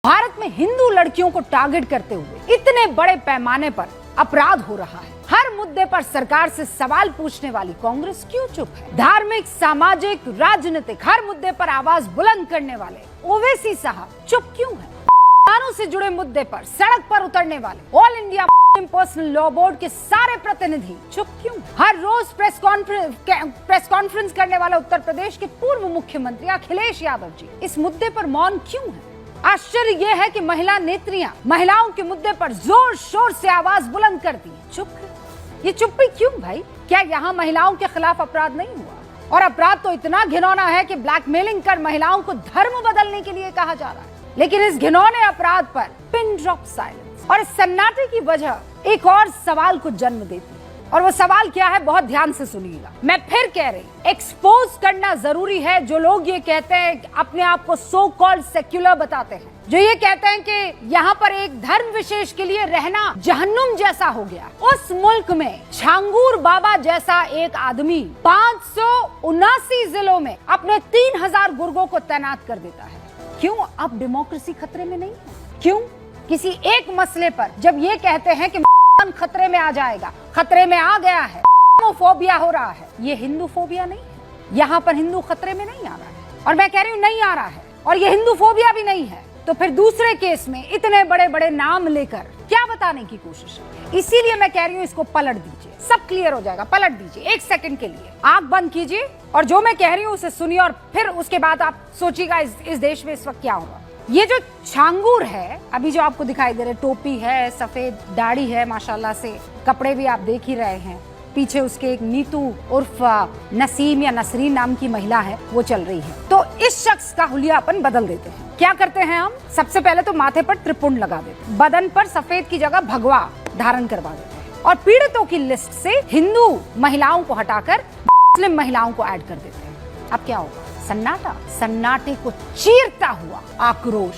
भारत में हिंदू लड़कियों को टारगेट करते हुए इतने बड़े पैमाने पर अपराध हो रहा है। हर मुद्दे पर सरकार से सवाल पूछने वाली कांग्रेस क्यों चुप है? धार्मिक, सामाजिक, राजनीतिक हर मुद्दे पर आवाज बुलंद करने वाले ओवैसी साहब चुप क्यों हैं? कानून से जुड़े मुद्दे पर सड़क पर उतरने वाले all India personal law board के सारे प्रतिनिधि चुप क्यों? हर रोज प्रेस कॉन्फ्रेंस करने वाले उत्तर प्रदेश के पूर्व मुख्यमंत्री अखिलेश यादव जी इस मुद्दे पर मौन क्यों है? आश्चर्य यह है कि महिला नेत्रियां महिलाओं के मुद्दे पर जोर शोर से आवाज बुलंद करती हैं। चुप है। ये चुप्पी क्यों भाई? क्या यहाँ महिलाओं के खिलाफ अपराध नहीं हुआ? और अपराध तो इतना घिनौना है कि ब्लैकमेलिंग कर महिलाओं को धर्म बदलने के लिए कहा जा रहा है। लेकिन इस घिनौने अपराध पर पिन ड्रॉप साइलेंस और इस सन्नाटे की वजह एक और सवाल को जन्म देती है। और वो सवाल क्या है, बहुत ध्यान से सुनिएगा। मैं फिर कह रही, एक्सपोज करना जरूरी है जो लोग ये कहते हैं, अपने आप को सो कॉल्ड सेक्युलर बताते हैं, जो ये कहते हैं कि यहाँ पर एक धर्म विशेष के लिए रहना जहन्नुम जैसा हो गया। उस मुल्क में छांगूर बाबा जैसा एक आदमी 579 जिलों में अपने 3000 गुर्गों को तैनात कर देता है। क्यों अब डेमोक्रेसी खतरे में नहीं है? क्यों किसी एक मसले पर जब ये कहते हैं कि खतरे में आ जाएगा, खतरे में आ गया है, फोबिया हो रहा है, ये हिंदू फोबिया नहीं है। यहाँ पर हिंदू खतरे में नहीं आ रहा है, और मैं कह रही हूँ नहीं आ रहा है, और ये हिंदू फोबिया भी नहीं है। तो फिर दूसरे केस में इतने बड़े बड़े नाम लेकर क्या बताने की कोशिश है? इसीलिए मैं कह रही हूँ इसको पलट दीजिए, सब क्लियर हो जाएगा। पलट दीजिए, एक सेकंड के लिए आंख बंद कीजिए और जो मैं कह रही हूँ उसे सुनिए, और फिर उसके बाद आप सोचिएगा इस देश में इस वक्त क्या हो रहा है। ये जो छांगूर है, अभी जो आपको दिखाई दे रहे, टोपी है, सफेद दाढ़ी है, माशाल्लाह से कपड़े भी आप देख ही रहे हैं, पीछे उसके एक नीतू उर्फ नसीम या नसरीन नाम की महिला है, वो चल रही है। तो इस शख्स का हुलियापन बदल देते हैं। क्या करते हैं हम? सबसे पहले तो माथे पर त्रिपुंड लगा देते हैं, बदन पर सफेद की जगह भगवा धारण करवा देते हैं, और पीड़ितों की लिस्ट से हिंदू महिलाओं को हटाकर मुस्लिम महिलाओं को ऐड कर देते हैं। अब क्या होगा? सन्नाटा। सन्नाटे को चीरता हुआ आक्रोश,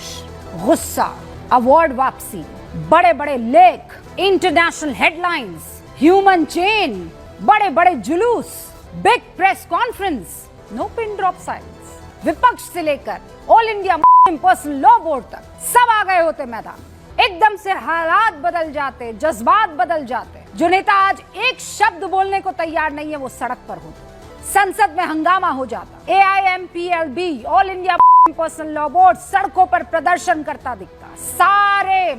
गुस्सा, अवार्ड वापसी, बड़े बड़े लेख, इंटरनेशनल हेडलाइंस, ह्यूमन चेन, बड़े बड़े जुलूस, big press conference, no pin drop silence. विपक्ष से लेकर all India personal law board तक सब आ गए होते मैदान। एकदम से हालात बदल जाते, जज्बात बदल जाते। जो नेता आज एक शब्द बोलने को तैयार नहीं है वो सड़क पर होते, संसद में हंगामा हो जाता। AIMPLB all India personal law board सड़कों पर प्रदर्शन करता दिखता। सारे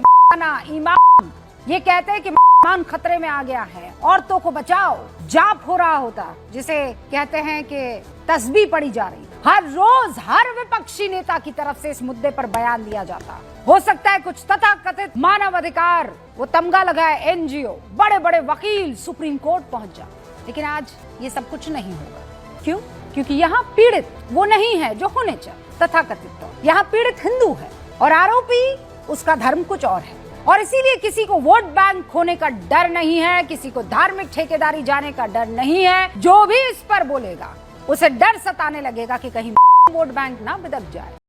इमाम ये कहते हैं कि मान खतरे में आ गया है, औरतों को बचाओ। जाप हो रहा होता, जिसे कहते हैं कि तस्बीह पढ़ी जा रही। हर रोज हर विपक्षी नेता की तरफ से इस मुद्दे पर बयान दिया जाता। हो सकता है कुछ तथाकथित मानव अधिकार वो तमगा लगाए NGO, बड़े बड़े वकील सुप्रीम कोर्ट पहुंच जाते। लेकिन आज ये सब कुछ नहीं होगा। क्यों? क्योंकि यहाँ पीड़ित वो नहीं है जो होने चाहिए तथाकथित तौर। यहाँ पीड़ित हिंदू है और आरोपी उसका धर्म कुछ और है। और इसीलिए किसी को वोट बैंक खोने का डर नहीं है, किसी को धार्मिक ठेकेदारी जाने का डर नहीं है। जो भी इस पर बोलेगा उसे डर सताने लगेगा कि कहीं वोट बैंक ना बिदक जाए।